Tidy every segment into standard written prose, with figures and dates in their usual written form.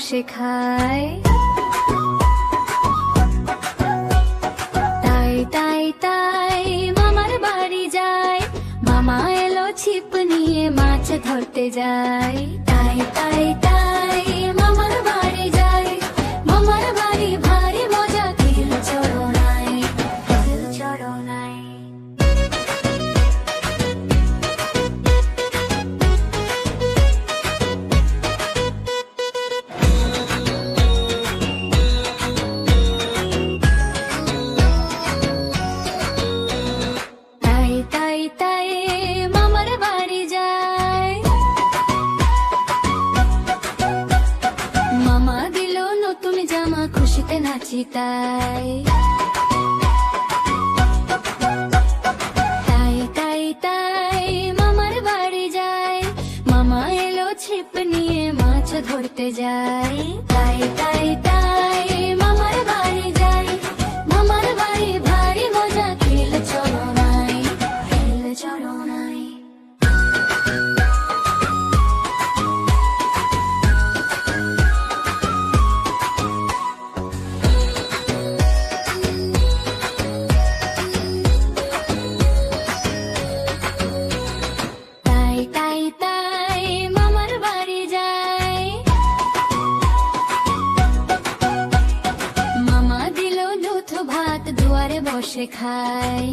বসে খায়। তাই তাই তাই মামার বাড়ি যায়, মামা এলো ছিপ নিয়ে মাছ ধরতে যায়। তাই তাই তাই মামার বাড়ি যায়, মামার বাড়ি ভারী মজা, খিল চড়ো নাই, খিল চড়ো নাই। তাই তাই তাই মামার বাড়ি যায়, মামা দিল নতুন জামা, খুশিতে নাচি তাই। তাই তাই তাই মামার বাড়ি যায়, মামা এলো ছিপ নিয়ে মাছ ধরতে যায়। তাই তাই তাই মামার বাড়ি যায়, মামার বাড়ি ভারী মজা, খিল চড়ো নাই, খিল চড়ো নাই। তাই তাই তাই মামার বাড়ি যায়, মামা দিল দুধ ভাত, দুয়ারে বসে খায়।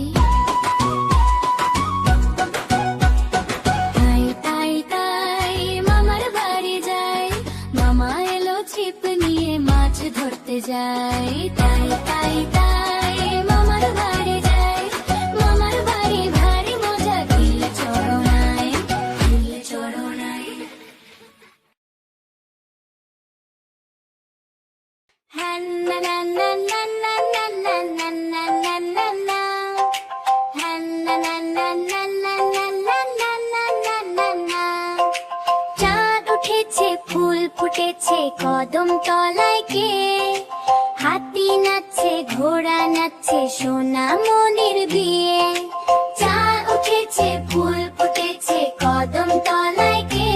তাই তাই তাই মামার বাড়ি যায়, মামা এলো ছিপ নিয়ে মাছ ধরতে যায়। তাই তাই তাই মামার বাড়ি যায়, মামার বাড়ি ভারী মজা, খিল চড়ো নাই, খিল চড়ো নাই। চাঁদ উঠেছে, ফুল ফুটেছে, কদম তলায় কে? হাতি নাচছে, ঘোড়া নাচছে, সোনা মনির বিয়ে। চাঁদ উঠেছে, ফুল ফুটেছে, কদম তলায় কে?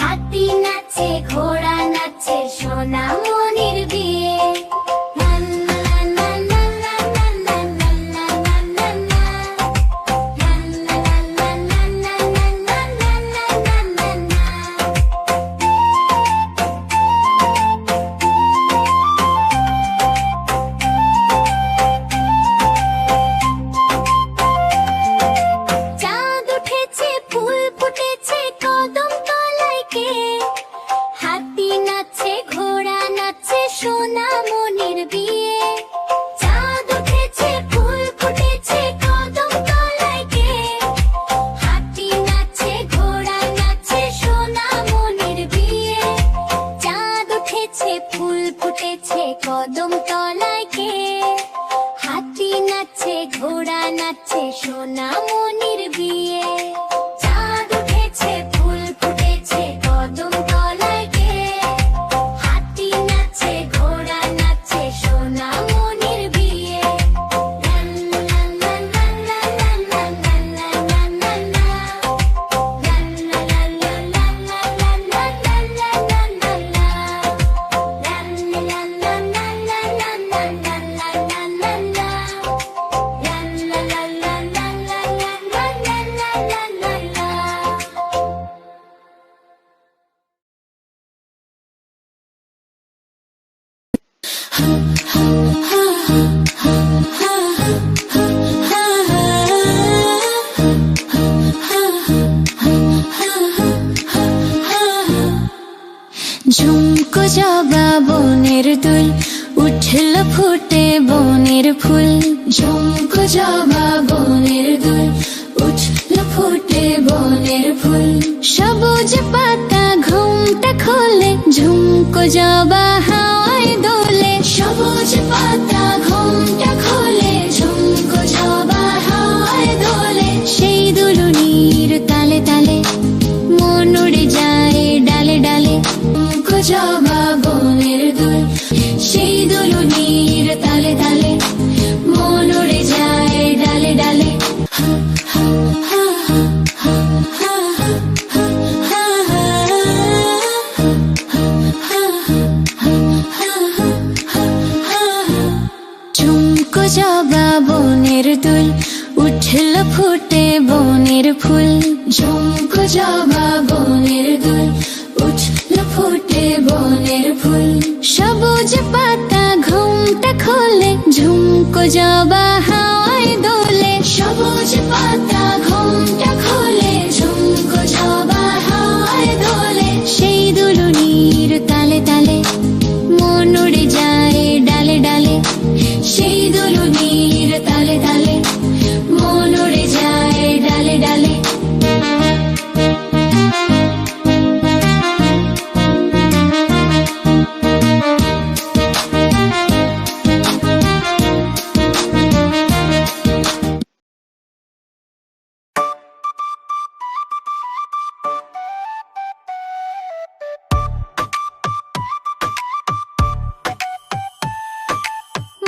হাতি নাচছে, ঘোড়া নাচছে, সোনা মনির বিয়ে। চাঁদ উঠেছে, ফুল ফুটেছে, কদম তলায় কে? হাতি নাচছে, ঘোড়া নাচছে, সোনা মনির বিয়ে। চাঁদ উঠেছে, ফুল ফুটেছে, কদম তলায় কে? হাতি নাচছে, ঘোড়া নাচছে, সোনা মনির বিয়ে। চাঁদ উঠেছে, ফুল ফুটেছে, কদম তলায় কে? হাতি নাচছে, ঘোড়া নাচছে, সোনা মনির বিয়ে। চাঁদ উঠেছে, ফুল ফুটেছে, কদম তলায় কে? হাতি নাচছে, ঘোড়া নাচছে, সোনা মনির বিয়ে। ঝুমকো জবা বনের দুল, উঠল ফুটে বনের ফুল। ঝুমকো জবা বনের দুল, উঠল ফুটে বনের ফুল। সবুজ পাতা ঘুমটা খোলে, ঝুমকো জবা হাওয়ায় দোলে। সবুজ পাতা ঘুমটা খোলে, ঝুমকো জবা হাওয়ায় দোলে। সেই দুলুনির তালে তালে মন উড়ে যায় ডালে ডালে। ঝুমকো জবা বনের দুল, সেই দুলুনির তালে তালে মন উড়ে যায় ডালে ডালে। ফোটে বনের ফুল, ঝুমকো জবা বনের দুল, উঠল ফুটে বনের ফুল। সবুজ পাতা ঘুমটা খোলে, ঝুমকো জবা হাওয়ায় দোলে। সবুজ পাতা ঘুমটা খোলে, ঝুমকো জবা হাওয়ায় দোলে। সেই দুলুনির তালে তালে মন উড়ে যায় ডালে ডালে। সেই দুলুনির তালে তালে মন উড়ে যায় ডালে ডালে।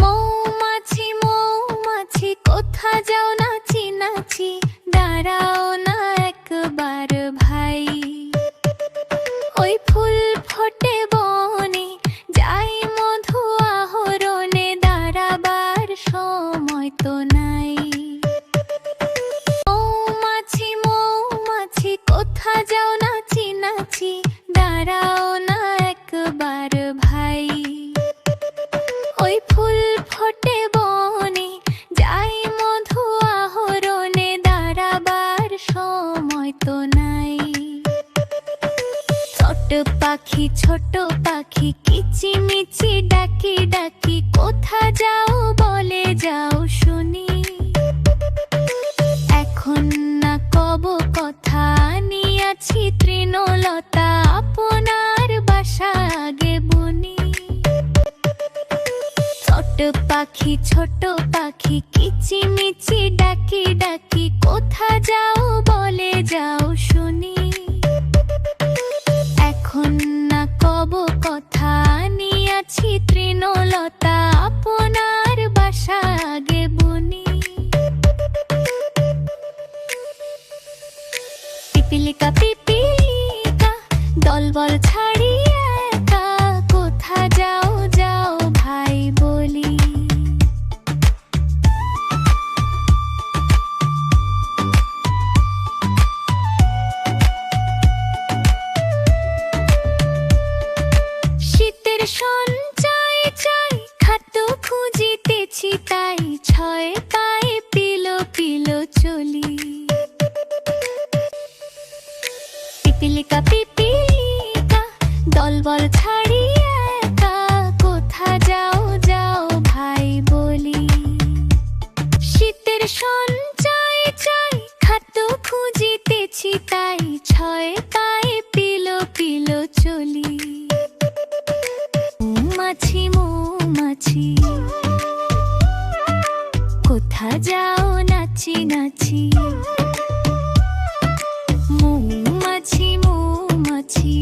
মৌমাছি মৌমাছি কোথা যাও নাচি নাচি, দাঁড়াও না একবার ভাই। ওই ফুল ফোটে বনে, যাই মধু আহরণে, দাঁড়াবার সময় তো নাই। মৌমাছি মৌমাছি কোথা যাও নাচি নাচি, দাঁড়াও না একবার ভাই। ওই ফুল ফোটে বনে, যাই মধু আহরণে, দাঁড়াবার সময় তো নাই। ছোট পাখি কিচিমিচি ডাকি ডাকি, কোথা যাও বলে যাও শুনি। এখন না কব কথা, নিয়াছি তৃণলতা, আপনার বাসা আগে বুনি। ছোট পাখি কিচিমিচি ডাকি ডাকি, কোথা যাও বলে যাও শুনি। এখন না কব কথা, নিয়াছি তৃণলতা, আপনার বাসা আগে বুনি। পিপিলিকা পিপিলিকা দলবল ছাড়ি একা, কোথা যাও যাও ভাই বলি। শীতের সঞ্চয় চাই, খাদ্য খুঁজিতেছি তাই, ছয় পায়ে পিলো পিলো চলি। পিপিলিকা পিপিলিকা দলবল ছাড়ি একা, কোথা যাও যাও ভাই বলি। শীতের সঞ্চয় চাই, খাদ্য খুঁজিতেছি তাই, ছয় পায়ে পিলো পিলো চলি। মৌমাছি মৌমাছি কোথা যাও নাচি নাচি। মৌমাছি মৌমাছি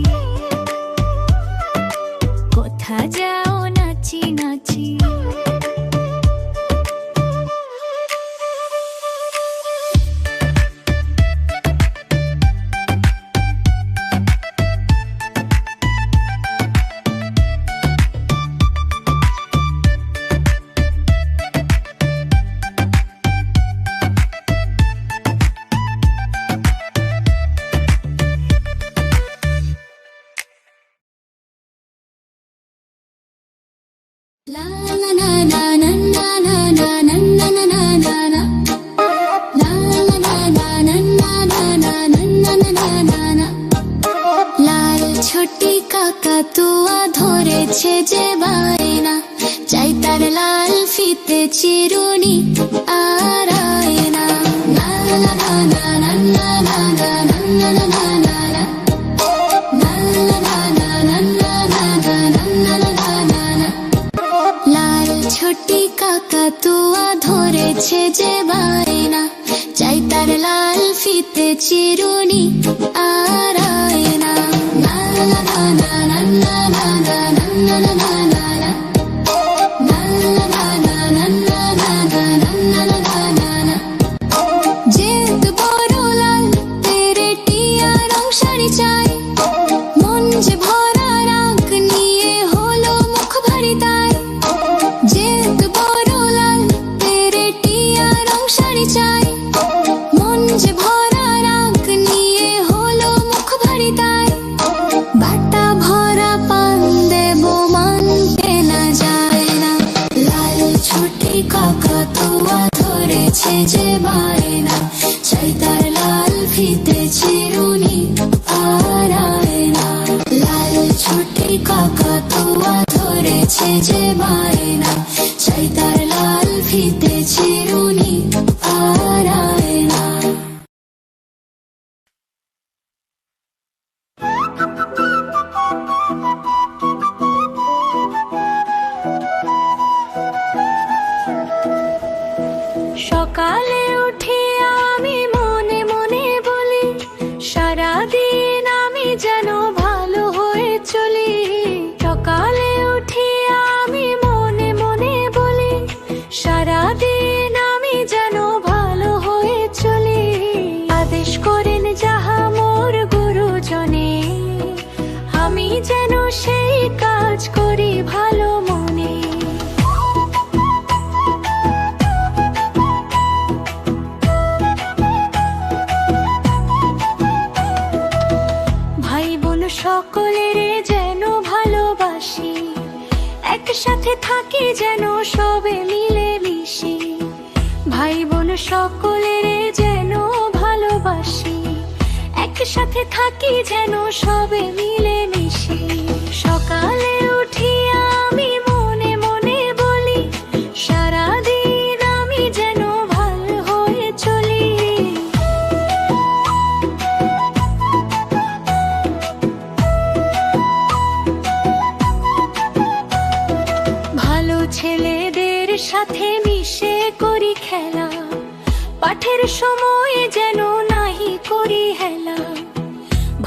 কোথা যাও নাচি নাচি। La la la la la la la la la la la la la la. La la la la la la la la la la la la. লাল ছোটি কাকাতুয়া ধরেছে যে বায়না, চাই তার লাল ফিতে চিরুনি আর আয়না। La la la la la la la la la la la la la. La la la la la la la la la la la la. লাল ছোটি কাকাতুয়া ধরেছে যে বায়না, চাই তার লাল ফিতে চিরুনি আর আয়না। লা লা লা লা লা লা লা লা লা লা লা লা লা। লা লা লা লা লা লা লা লা লা লা লা লা। জেদ বড় লাল তেরে টিয়া রং শাড়ি চাই, মন যে ভরা রাগ নিয়ে হলো মুখ ভারী তাই। জেদ বড় লাল তেরে টিয়া রং শাড়ি চাই, চাই তার লাল ফিতে চিরুনি আর আয়না। লাল ছুটি কাকাতুয়া ধরেছে যে বায়না, চাই তার লাল ফিতে চিরুনি আর আয়না। সকালে উঠে আমি মনে মনে বলি, সারাদিন আমি যেন ভালো হয়ে চলি। সকালে উঠে আমি মনে মনে বলি, সারাদিন আমি যেন ভালো হয়ে চলি। আদেশ করেন যাহা মোর গুরুজনে, আমি যেন সেই কাজ করি ভালো মনে। সকলের যেন ভালোবাসি, একসাথে থাকি যেন সবে মিলে মিশি। ভাই বোন সকলের যেন ভালোবাসি, একসাথে থাকি যেন সবে মিলে মিশি। সকালে উঠি আমি মনে মনে বলি, সারাদিন আমি যেন ভালো হয়ে চলি। ছেলেদের সাথে মিশে করি খেলা, পাঠের সময় যেন নাহি করি হেলা।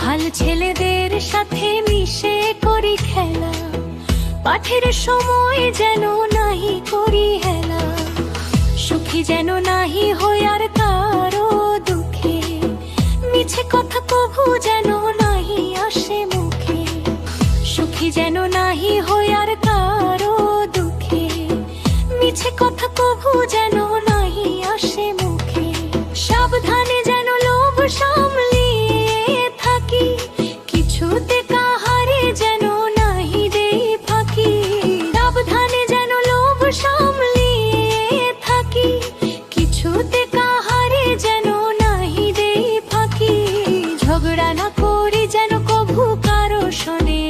ভালো ছেলেদের সাথে মিশে করি খেলা, পাঠের সময় যেন নাহি করি হেলা। সুখী যেন নাহি হই আর কারো দুঃখে, মিছে কথা কভু যেন নাহি আসে মুখে। সুখী যেন নাহি হই আর কারো দুঃখে, মিছে কথা কভু যেন নাহি আসে মুখে। সাবধানে যেন লোভ সামলিয়ে থাকি, কিছুতে কাহারে যেন নাহি দেই ফাঁকি। সাবধানে যেন লোভ সামলিয়ে থাকি, কিছুতে কাহারে যেন নাহি দেই ফাঁকি। ঝগড়া না করি যেন কভু কারো শোনে,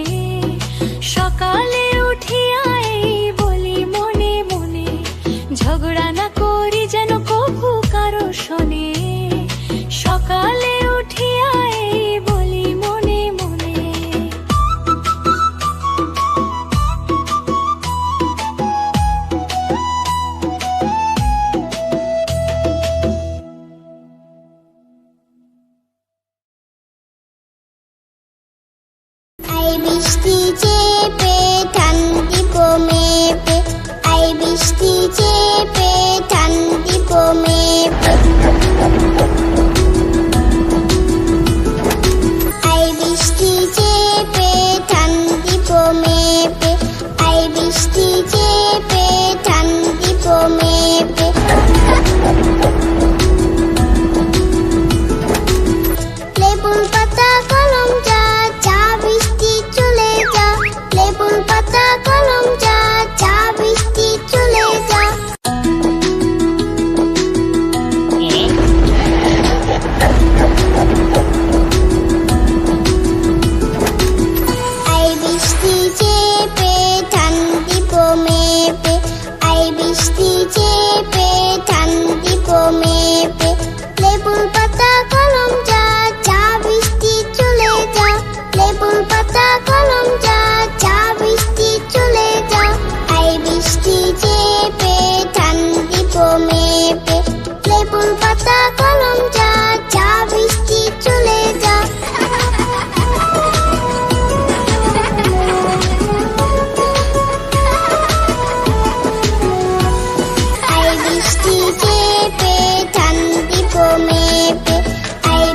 সকালে উঠিয়া এই বলি মনে মনে। ঝগড়া না করি যেন কভু কারো শোনে, সকালে উঠিয়া এই বলি মনে মনে। আই বৃষ্টি চেপে ঠান্ডি কমেপে, আই বৃষ্টি চেপে ঠান্ডি কমেপে। আই বৃষ্টি চেপে ঠান্ডি কমেপে, আই বৃষ্টি চেপে ঠান্ডি কমেপে। লেবুর পাতা কলম যা, চা বৃষ্টি চলে যা। লেবুর পাতা কলম যা, চা বৃষ্টি চলে যা। আই বৃষ্টি চেপে ঠান্ডি কমেপে, আই বৃষ্টি চেপে ঠান্ডি কমেপে। লেবুর পাতা কলম যা, চা বৃষ্টি চলে যা। লেবুর পাতা কলম যা, চা বৃষ্টি চলে যা। আই বৃষ্টি চেপে ঠান্ডি কমেপে, লেবুর পাতা কলম যা, চা বৃষ্টি চলে যা। আই বৃষ্টি চেপে ঠান্ডি কমেপে, আই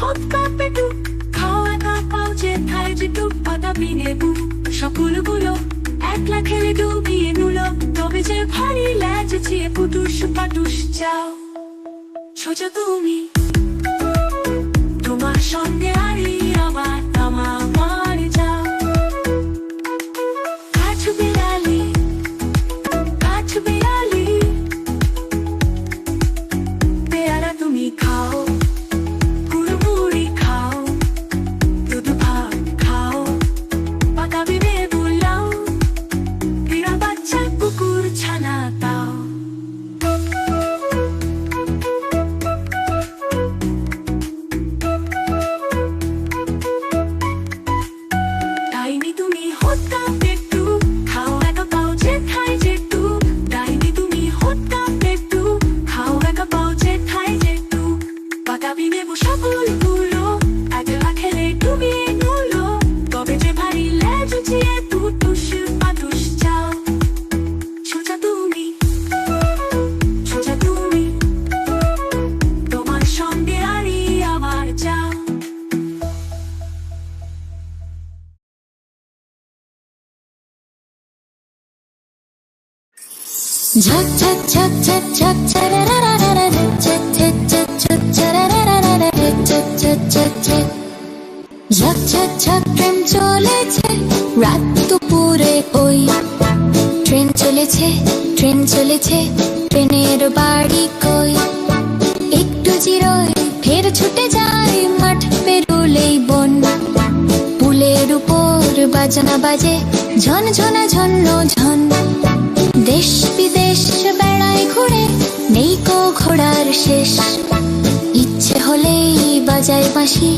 হত্যা পেটু খাওয়া না পাও যে খায় যে টুক বাতাবি নেবু সকলগুলো একলা খেলে ডুবিয়ে নুলো তবে যে ভারী ল্যাজ চিয়ে পুটুস পাটুস যাও সোজা তুমি তোমার সঙ্গে আরি আমার আমার যাও কাছ বিড়ালি পেয়ারা তুমি খাও পুরোপুরি খাও দুধ ভাত খাও বাতাবি লেবু লাও বিড়াল বাচ্চা কুকুর ছানা দাও ডাইনি তুমি হত্যা পেটু খাও একা পাও যে খায় যে টু ডাইনি তুমি হত্যা পেটু খাও একা পাও যে খায় যে টু বাতাবি নেবু সকলগুলো একলা খেলে ডুবিয়ে নুলো তবে যে ভারী লেজ চিয়ে পুটুস পাটুস যাও সোজা তুমি তোমার সঙ্গে আরি আমার যাও ঝক ঝক ঝক ঝক ঝক চারারারারা ঝক ঝক ঝক ঝক চারারারারা ঝক ঝক ঝক ঝক ঝক ঝক ঝক ট্রেন চলেছে রাত দুপুরে ওই ট্রেন চলেছে ট্রেনের বাড়ি কই একটু জিরোই ফের ছুটে যায় মাঠ পেরুলেই বন পুলের উপর বাজনা বাজে ঝন ঝনা ঝন্ন ঝন দেশ বিদেশ বেড়ায় ঘুরে নেই কো ঘোড়ার শেষ ইচ্ছে হলেই বাজায় বাঁশি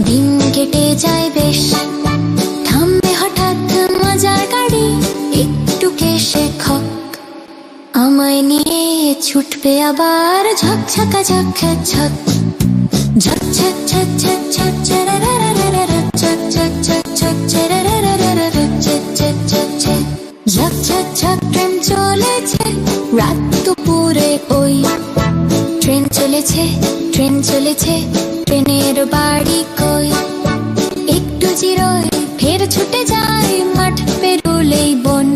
দিন কেটে যায় বেশ থামবে হঠাৎ মজার গাড়ি একটু কেশে খক আমায় নিয়ে ছুটবে আবার ঝক ঝকা ঝক ঝক ঝক ঝক ঝক ঝক ঝক চারারারারা ঝক ঝক ঝক ঝক চারারারারা ঝক ঝক ঝক ঝক ঝক ঝক ঝক ট্রেন চলেছে রাত দুপুরে ওই ট্রেন চলেছে ট্রেনের বাড়ি কই একটু জিরোই ফের ছুটে যায় মাঠ পেরুলেই বন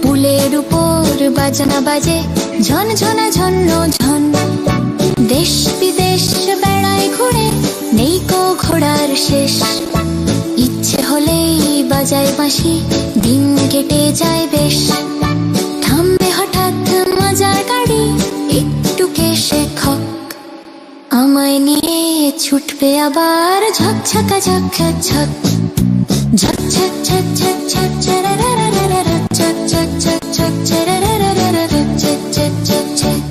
পুলের উপর বাজনা বাজে ঝন ঝনা ঝন্ন ঝন দেশ বিদেশ বেড়ায় ঘুরে নেই কো ঘোড়ার শেষ ইচ্ছে হলেই বাজায় বাঁশি দিন কেটে যায় বেশ থামবে হঠাৎ মজার গাড়ি একটু কেশে খক আমায় নিয়ে ছুটবে আবার ঝক ঝকা ঝক ঝক ঝক ঝক ঝক ঝক ঝক চারারারারা ঝক ঝক ঝক ঝক চারারারারা ঝক ঝক ঝক ঝক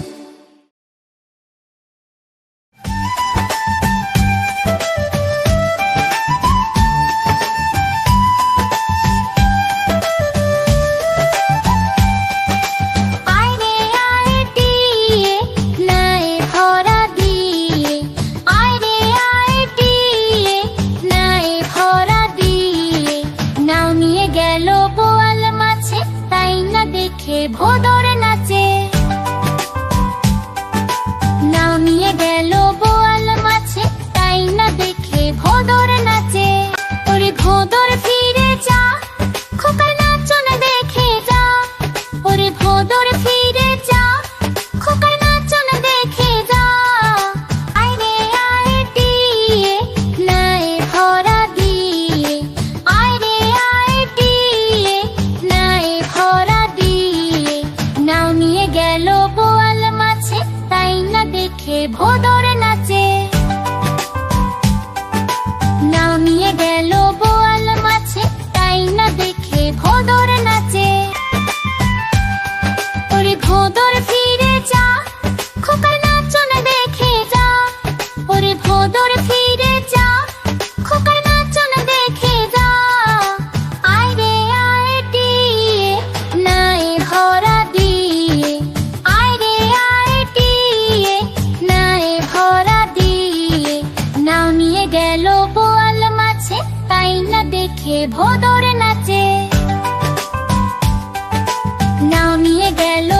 ভোদর নাচে নাও নিয়ে গেল বোয়াল মাছে তাই না দেখে ভোদর নাচে ওরে ভোদর ফিরে যা খোকার নাচন দেখে যা ওরে ভোদর ফিরে যা খোকার নাচন দেখে যা আয় রে আয় টিয়ে নাই ভরা দিয়ে আয় রে আয় টিয়ে নাই ভরা দিয়ে নাও নিয়ে গেল বোয়াল মাছে তাই না দেখে ভোদর নাচে নাও নিয়ে গেল বোয়াল মাছে তাই না দেখে ভোদর নাচে ওরে ভোদর ফিরে যা খোকার নাচন দেখে যা ওরে ভোদর ফিরে যা খোকার নাচন দেখে যা আয় রে আয় টিয়ে নাই ভরা দিয়ে আয় রে আয় টিয়ে নাই ভরা দিয়ে নাও নিয়ে গেল বোয়াল মাছে তাই না দেখে ভোদর নাচে নাও নিয়ে গেল